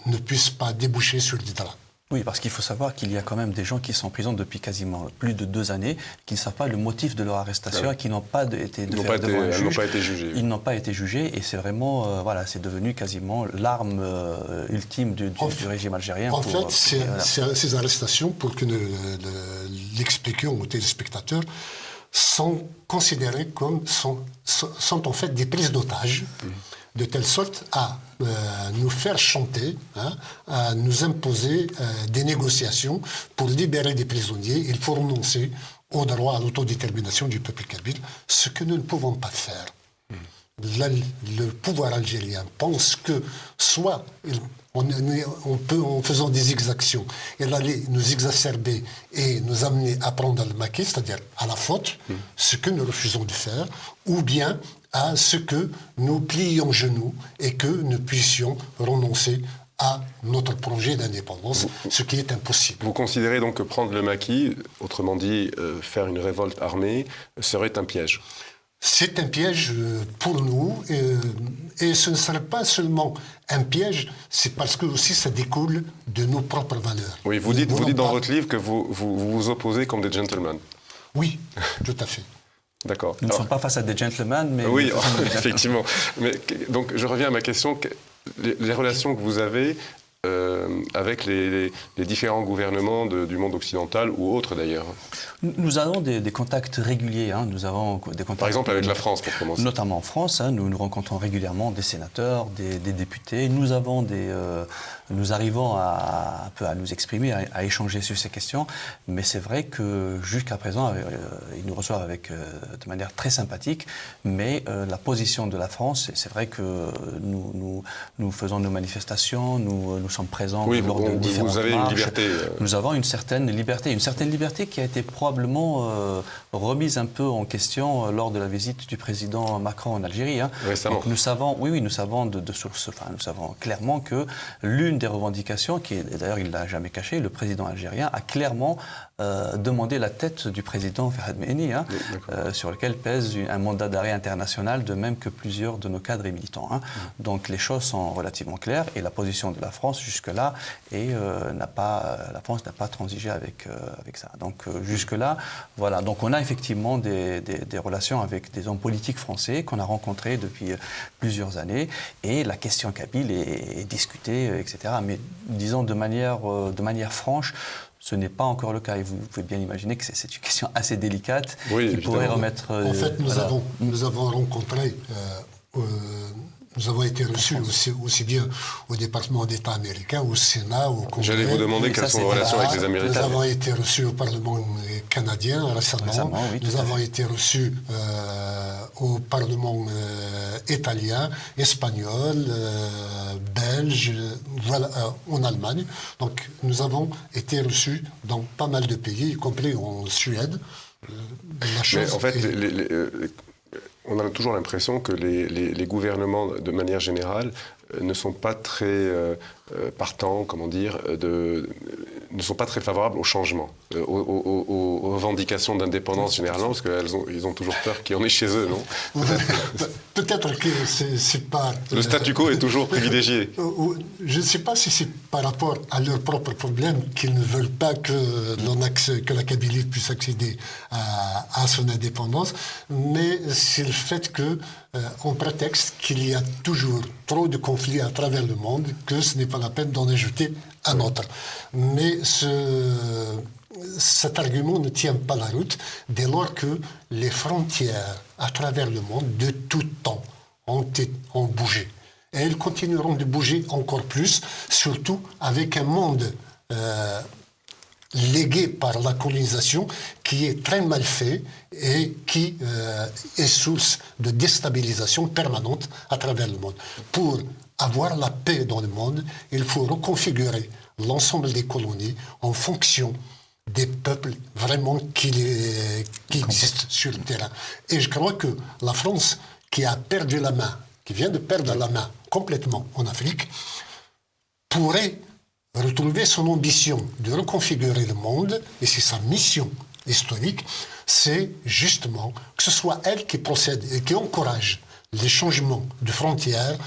ne puisse pas déboucher sur des draps. Oui, parce qu'il faut savoir qu'il y a quand même des gens qui sont en prison depuis quasiment plus de 2 années, qui ne savent pas le motif de leur arrestation et qui n'ont pas été devant un juge. Ils n'ont pas été jugés. Ils n'ont pas été jugés et c'est vraiment, c'est devenu quasiment l'arme ultime du régime algérien. En fait, ces arrestations, pour que nous l'expliquions aux téléspectateurs, sont considérées comme sont en fait des prises d'otages, de telle sorte à nous faire chanter, hein, à nous imposer des négociations pour libérer des prisonniers. Il faut renoncer au droit à l'autodétermination du peuple kabyle, ce que nous ne pouvons pas faire. Le pouvoir algérien pense que soit on peut, en faisant des exactions, il allait nous exacerber et nous amener à prendre le maquis, c'est-à-dire à la faute, ce que nous refusons de faire, ou bien à ce que nous plions genoux et que nous puissions renoncer à notre projet d'indépendance, ce qui est impossible. Vous considérez donc que prendre le maquis, autrement dit faire une révolte armée, serait un piège? C'est un piège pour nous et ce ne serait pas seulement un piège, c'est parce que aussi ça découle de nos propres valeurs. Oui, vous dites dans votre livre que vous opposez comme des gentlemen. Oui, tout à fait. D'accord. Nous ne sommes pas face à des gentlemen, mais... Oui, effectivement. Mais, donc je reviens à ma question. Les relations que vous avez avec les différents gouvernements du monde occidental ou autres d'ailleurs? Nous avons des contacts réguliers. Hein. Nous avons des contacts, par exemple avec la France, pour commencer. Notamment en France, hein, nous rencontrons régulièrement des sénateurs, des députés. Nous arrivons un peu à nous exprimer, à échanger sur ces questions. Mais c'est vrai que jusqu'à présent, ils nous reçoivent de manière très sympathique. Mais la position de la France, c'est vrai que nous faisons nos manifestations, nous sommes présents lors de différentes vous avez marches. Une liberté. Nous avons une certaine liberté qui a été probablement remise un peu en question lors de la visite du président Macron en Algérie. Hein. Récemment. Donc nous savons de sources, nous savons clairement que l'une des revendications, et d'ailleurs il ne l'a jamais caché, le président algérien a clairement demandé la tête du président Fahad Mehni, hein, sur lequel pèse un mandat d'arrêt international, de même que plusieurs de nos cadres et militants. Hein. Donc les choses sont relativement claires et la position de la France jusque-là et la France n'a pas transigé avec ça. Donc jusque-là, voilà. Donc on a effectivement des relations avec des hommes politiques français qu'on a rencontrés depuis plusieurs années et la question kabyle est discutée, etc. Mais disons de manière franche, ce n'est pas encore le cas. Et vous pouvez bien imaginer que c'est une question assez délicate qui pourrait remettre... En fait, nous avons rencontré... nous avons été reçus aussi bien au département d'État américain, au Sénat, au Congrès. J'allais vous demander quelles sont vos relations avec les Américains. Nous avons été reçus au Parlement canadien récemment. Oui, nous avons été reçus au Parlement italien, espagnol, belge, voilà, en Allemagne. Donc nous avons été reçus dans pas mal de pays, y compris en Suède. Mais en fait, on a toujours l'impression que les gouvernements, de manière générale, ne sont pas très partants, comment dire, ne sont pas très favorables au changement, aux revendications d'indépendance généralement, parce qu'ils ont toujours peur qu'il y en ait chez eux, non? Peut-être que c'est pas... Le statu quo est toujours privilégié. Je ne sais pas si c'est par rapport à leurs propres problèmes qu'ils ne veulent pas que la Kabylie puisse accéder à son indépendance, mais c'est le fait qu'on prétexte qu'il y a toujours trop de conflits à travers le monde, que ce n'est pas la peine d'en ajouter un autre. Mais cet argument ne tient pas la route dès lors que les frontières à travers le monde de tout temps ont bougé. Et elles continueront de bouger encore plus, surtout avec un monde légué par la colonisation qui est très mal fait et qui est source de déstabilisation permanente à travers le monde. Pour avoir la paix dans le monde, il faut reconfigurer l'ensemble des colonies en fonction des peuples vraiment qui existent sur le terrain. Et je crois que la France, qui a perdu la main, qui vient de perdre la main complètement en Afrique, pourrait retrouver son ambition de reconfigurer le monde, et c'est sa mission historique, c'est justement que ce soit elle qui procède et qui encourage les changements de frontières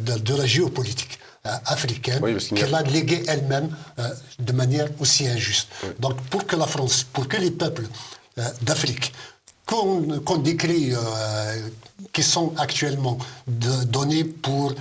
de la géopolitique africaine, oui, qu'elle a léguée elle-même de manière aussi injuste. Oui. Donc pour que la France, pour que les peuples d'Afrique qu'on décrit, qui sont actuellement donnés pour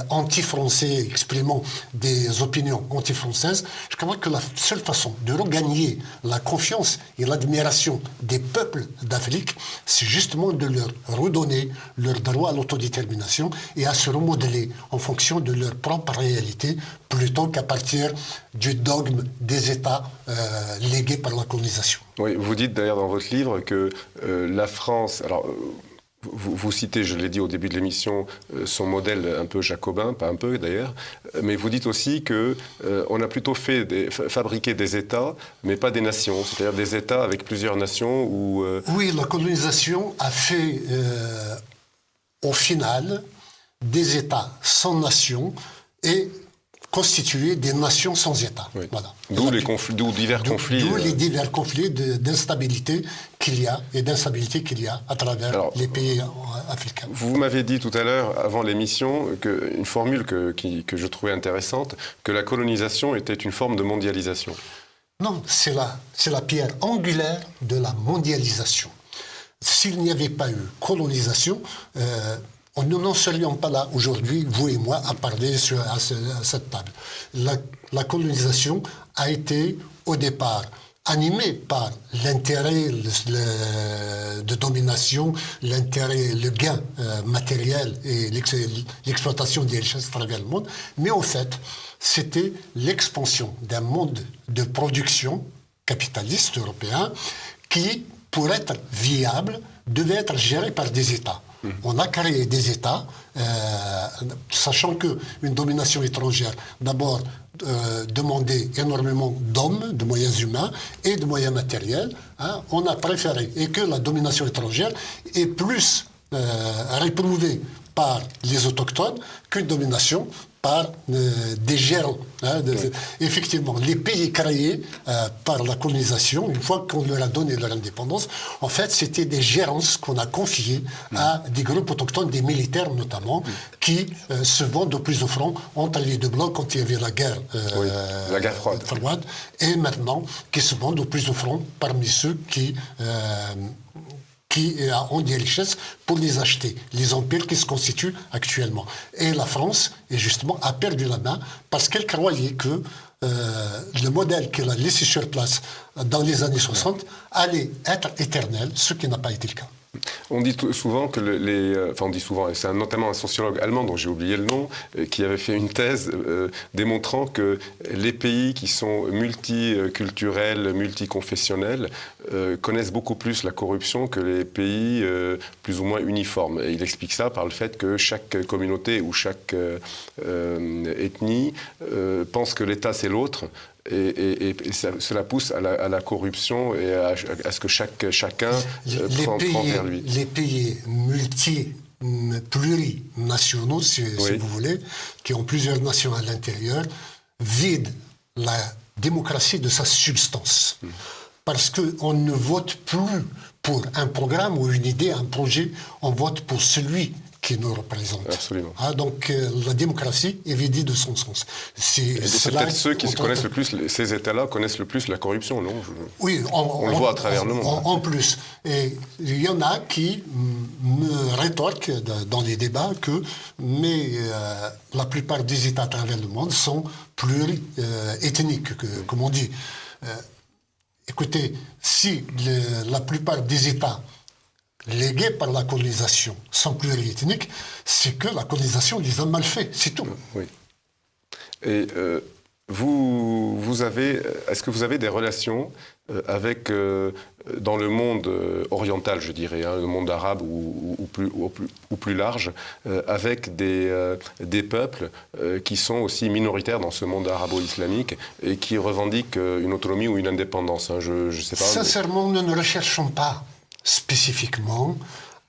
anti-français, exprimant des opinions anti-françaises, je crois que la seule façon de regagner la confiance et l'admiration des peuples d'Afrique, c'est justement de leur redonner leur droit à l'autodétermination et à se remodeler en fonction de leur propre réalité, plutôt qu'à partir du dogme des États légués par la colonisation. Oui, vous dites d'ailleurs dans votre livre que la France... Alors, vous citez, je l'ai dit au début de l'émission, son modèle un peu jacobin, pas un peu d'ailleurs, mais vous dites aussi qu'on a plutôt fabriqué des États, mais pas des nations, c'est-à-dire des États avec plusieurs nations où... Oui, la colonisation a fait, au final, des États sans nation et constituer des nations sans État. Oui. Voilà. D'où divers conflits. D'où les divers conflits d'instabilité qu'il y a et d'instabilité qu'il y a à travers les pays africains. Vous m'avez dit tout à l'heure, avant l'émission, une formule que je trouvais intéressante, que la colonisation était une forme de mondialisation. Non, c'est la pierre angulaire de la mondialisation. S'il n'y avait pas eu colonisation, nous n'en serions pas là aujourd'hui, vous et moi, à parler à cette table. La colonisation a été, au départ, animée par l'intérêt de domination, le gain matériel et l'exploitation des richesses à travers le monde, mais en fait, c'était l'expansion d'un monde de production capitaliste européen qui, pour être viable, devait être géré par des États. On a créé des États, sachant qu'une domination étrangère, d'abord, demandait énormément d'hommes, de moyens humains et de moyens matériels. On a préféré, et que la domination étrangère est plus réprouvée par les autochtones qu'une domination par des gérants. Effectivement, les pays créés par la colonisation, une fois qu'on leur a donné leur indépendance, en fait, c'était des gérances qu'on a confiées à des groupes autochtones, des militaires notamment, qui se vont de plus au front entre les deux blocs quand il y avait la guerre froide, et maintenant qui se vont de plus au front parmi ceux qui ont des richesses pour les acheter, les empires qui se constituent actuellement. Et la France, justement, a perdu la main parce qu'elle croyait que le modèle qu'elle a laissé sur place dans les années 60 allait être éternel, ce qui n'a pas été le cas. On dit souvent que on dit souvent, et c'est notamment un sociologue allemand dont j'ai oublié le nom, qui avait fait une thèse démontrant que les pays qui sont multiculturels, multiconfessionnels, connaissent beaucoup plus la corruption que les pays plus ou moins uniformes. Et il explique ça par le fait que chaque communauté ou chaque ethnie pense que l'État c'est l'autre. Et cela pousse à la corruption et à ce que chacun prend vers lui. Les pays plurinationaux, si vous voulez, qui ont plusieurs nations à l'intérieur, vident la démocratie de sa substance. Parce qu'on ne vote plus pour un programme ou une idée, un projet, on vote pour celui qui nous représente. Absolument. Donc la démocratie est vidée de son sens. C'est peut-être ceux qui connaissent le plus, ces États-là connaissent le plus la corruption, non? Oui, on le voit à travers le monde. En plus. Et il y en a qui me rétorquent dans les débats que la plupart des États à travers le monde sont pluri-ethniques, comme on dit. Écoutez, si la plupart des États légués par la colonisation sont pluriethniques, c'est que la colonisation les a mal fait, c'est tout. Oui. Et est-ce que vous avez des relations avec, dans le monde oriental, je dirais, le monde arabe ou plus large, avec des peuples qui sont aussi minoritaires dans ce monde arabo-islamique et qui revendiquent une autonomie ou une indépendance, je sais pas. Sincèrement, nous ne recherchons pas spécifiquement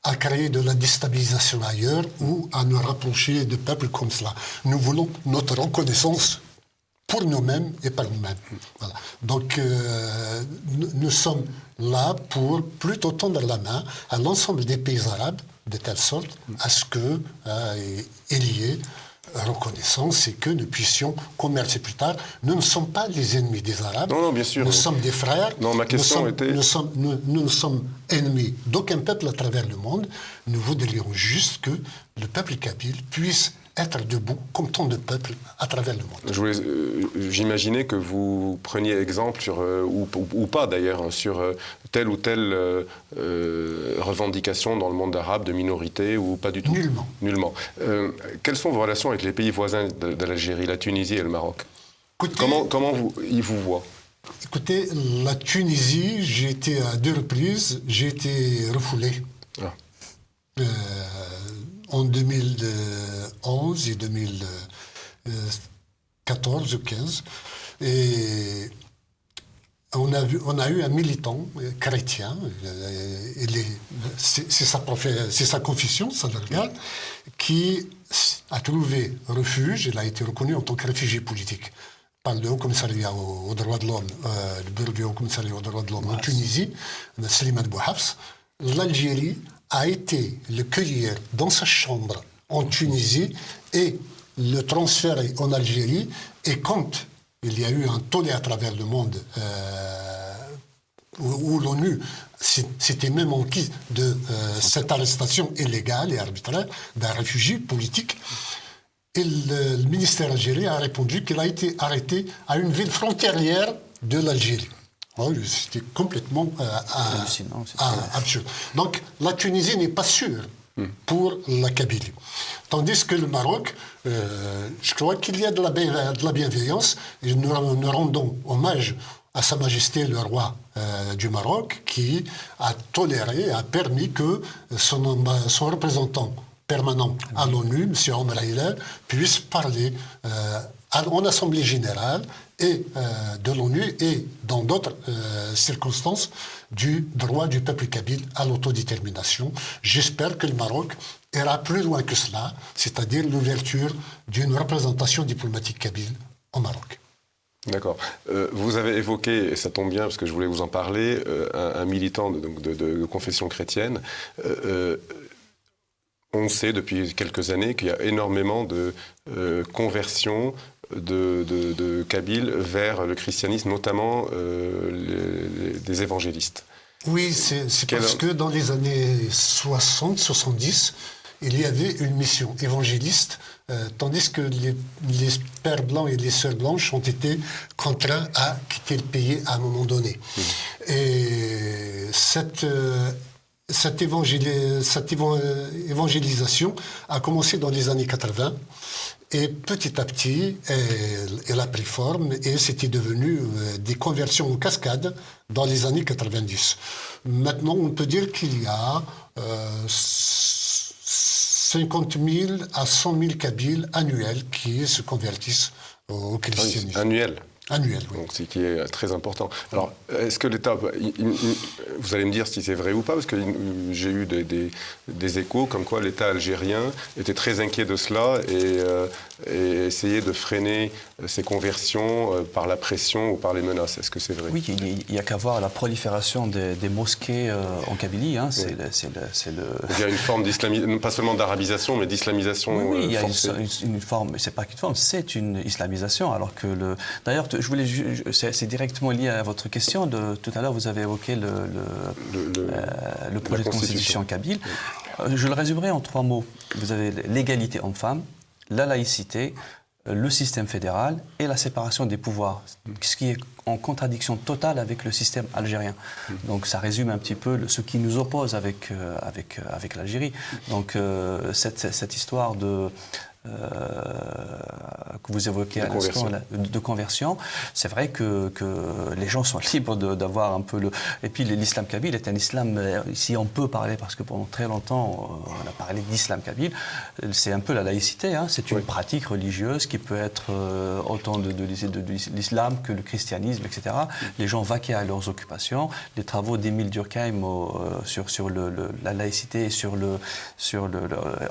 à créer de la déstabilisation ailleurs ou à nous rapprocher de peuples comme cela. Nous voulons notre reconnaissance pour nous-mêmes et par nous-mêmes. Voilà. Donc, nous sommes là pour plutôt tendre la main à l'ensemble des pays arabes, de telle sorte à ce qu'il y ait reconnaissance et que nous puissions commercer plus tard. Nous ne sommes pas les ennemis des Arabes. Non, bien sûr. Nous sommes des frères. Non, ma question était... Nous ne sommes ennemis d'aucun peuple à travers le monde. Nous voudrions juste que le peuple kabyle puisse être debout comme tant de peuples à travers le monde. J'imaginais que vous preniez exemple sur, ou pas d'ailleurs, sur telle ou telle revendication dans le monde arabe de minorité ou pas du tout? Nullement. Quelles sont vos relations avec les pays voisins de l'Algérie, la Tunisie et le Maroc? Écoutez, comment ils vous voient? Écoutez, la Tunisie, j'ai été à 2 reprises, j'ai été refoulé. En 2011 et 2014 ou 15. Et on a eu un militant chrétien, c'est sa confession, ça le regarde, qui a trouvé refuge, il a été reconnu en tant que réfugié politique par le Haut Commissariat aux droits de l'homme, le bureau du Haut Commissariat aux droits de l'homme en Tunisie, Slimane Bouhafs. L'Algérie a été le cueillir dans sa chambre en Tunisie et le transférer en Algérie. Et quand il y a eu un tollé à travers le monde où l'ONU s'était même enquis de cette arrestation illégale et arbitraire d'un réfugié politique, et le ministère algérien a répondu qu'il a été arrêté à une ville frontalière de l'Algérie. C'était complètement absurde. Donc la Tunisie n'est pas sûre pour la Kabylie. Tandis que le Maroc, je crois qu'il y a de la bienveillance, et nous rendons hommage à Sa Majesté le roi du Maroc, qui a toléré, a permis que son représentant permanent à l'ONU, M. Omar Hilal, puisse parler en Assemblée générale et de l'ONU et dans d'autres circonstances du droit du peuple kabyle à l'autodétermination. J'espère que le Maroc ira plus loin que cela, c'est-à-dire l'ouverture d'une représentation diplomatique kabyle au Maroc. D'accord. Vous avez évoqué, et ça tombe bien parce que je voulais vous en parler, un militant de confession chrétienne. On sait depuis quelques années qu'il y a énormément de conversions de Kabyles vers le christianisme, notamment des évangélistes. Oui, c'est parce que dans les années 60-70, il y avait une mission évangéliste, tandis que les pères blancs et les sœurs blanches ont été contraints à quitter le pays à un moment donné. Et cette évangélisation a commencé dans les années 80 et petit à petit, elle a pris forme et c'était devenu des conversions en cascade dans les années 90. Maintenant, on peut dire qu'il y a 50 000 à 100 000 Kabyles annuels qui se convertissent au christianisme. Annuel. Annuel, oui. Donc, c'est qui est très important. Alors, est-ce que l'État, vous allez me dire si c'est vrai ou pas, parce que j'ai eu des échos comme quoi l'État algérien était très inquiet de cela et essayait de freiner ces conversions par la pression ou par les menaces. Est-ce que c'est vrai? Oui, il n'y a qu'à voir la prolifération des mosquées en Kabylie. Hein, oui. Il y a une forme d'islamisation, pas seulement d'arabisation, mais d'islamisation forcée. Oui, il y a une forme, c'est pas qu'une forme, c'est une islamisation. Alors que d'ailleurs, c'est directement lié à votre question. Tout à l'heure, vous avez évoqué le projet de constitution kabyle. Oui. Je le résumerai en 3 mots. Vous avez l'égalité homme-femme, la laïcité, le système fédéral et la séparation des pouvoirs, ce qui est en contradiction totale avec le système algérien. Donc ça résume un petit peu ce qui nous oppose avec l'Algérie. Donc cette histoire que vous évoquez à l'instant, de conversion, c'est vrai que les gens sont libres d'avoir un peu Et puis l'islam kabyle est un islam, ici on peut parler, parce que pendant très longtemps on a parlé d'islam kabyle, c'est un peu la laïcité, hein. C'est une pratique religieuse qui peut être autant de l'islam que le christianisme, etc. Les gens vaquaient à leurs occupations. Les travaux d'Émile Durkheim sur la laïcité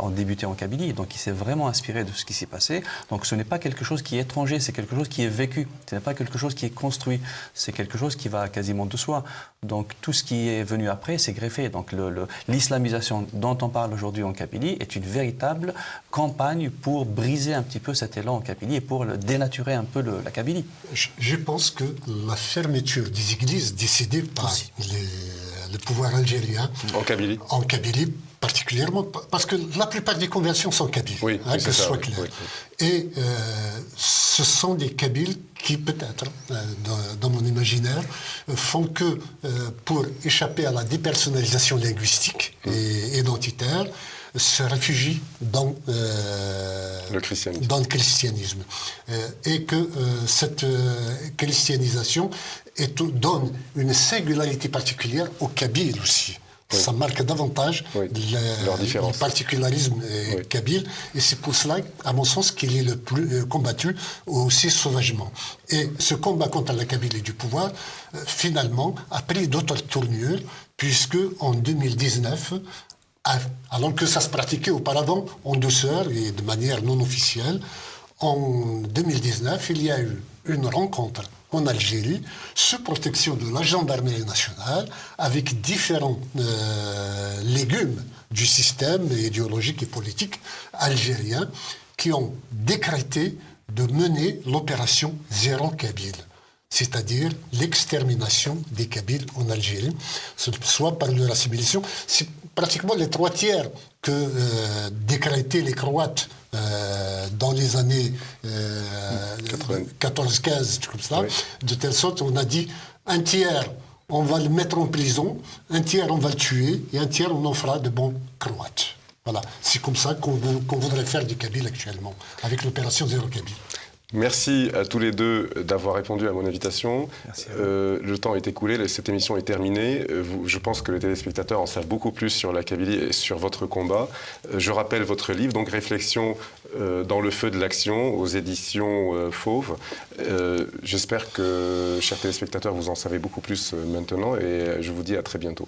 ont débuté en Kabylie, donc il s'est vraiment inspiré de ce qui s'est passé. Donc ce n'est pas quelque chose qui est étranger, c'est quelque chose qui est vécu. Ce n'est pas quelque chose qui est construit. C'est quelque chose qui va quasiment de soi. Donc tout ce qui est venu après, c'est greffé. Donc l'islamisation dont on parle aujourd'hui en Kabylie est une véritable campagne pour briser un petit peu cet élan en Kabylie et pour dénaturer un peu la Kabylie. Je pense que la fermeture des églises décidée par le pouvoir algérien en Kabylie particulièrement, parce que la plupart des conversions sont kabyles, oui, que ce soit clair. Oui. Et ce sont des Kabyles qui, peut-être, dans mon imaginaire, font que, pour échapper à la dépersonnalisation linguistique et identitaire, se réfugient dans le christianisme. Et que cette christianisation donne une singularité particulière aux Kabyles aussi. Oui. Ça marque davantage le particularisme kabyle, et c'est pour cela, à mon sens, qu'il est le plus combattu aussi sauvagement. Et ce combat contre la Kabylie du pouvoir, finalement, a pris d'autres tournures, puisque en 2019, alors que ça se pratiquait auparavant en douceur et de manière non officielle, en 2019, il y a eu une rencontre en Algérie, sous protection de la gendarmerie nationale, avec différents légumes du système idéologique et politique algérien qui ont décrété de mener l'opération Zéro Kabyle, c'est-à-dire l'extermination des Kabyles en Algérie, soit par leur assimilation. C'est pratiquement les 3/3 que décrétaient les Croates dans les années 14-15, comme ça, oui. De telle sorte on a dit un tiers on va le mettre en prison, un tiers on va le tuer et un tiers on en fera de bons Croates. Voilà, c'est comme ça qu'on voudrait faire du Kabyle actuellement, avec l'opération Zéro Kabyle. Merci à tous les deux d'avoir répondu à mon invitation. Merci. Le temps est écoulé, cette émission est terminée. Je pense que les téléspectateurs en savent beaucoup plus sur la Kabylie et sur votre combat. Je rappelle votre livre, donc Réflexions dans le feu de l'action, aux éditions Fauve. J'espère que, chers téléspectateurs, vous en savez beaucoup plus maintenant et je vous dis à très bientôt.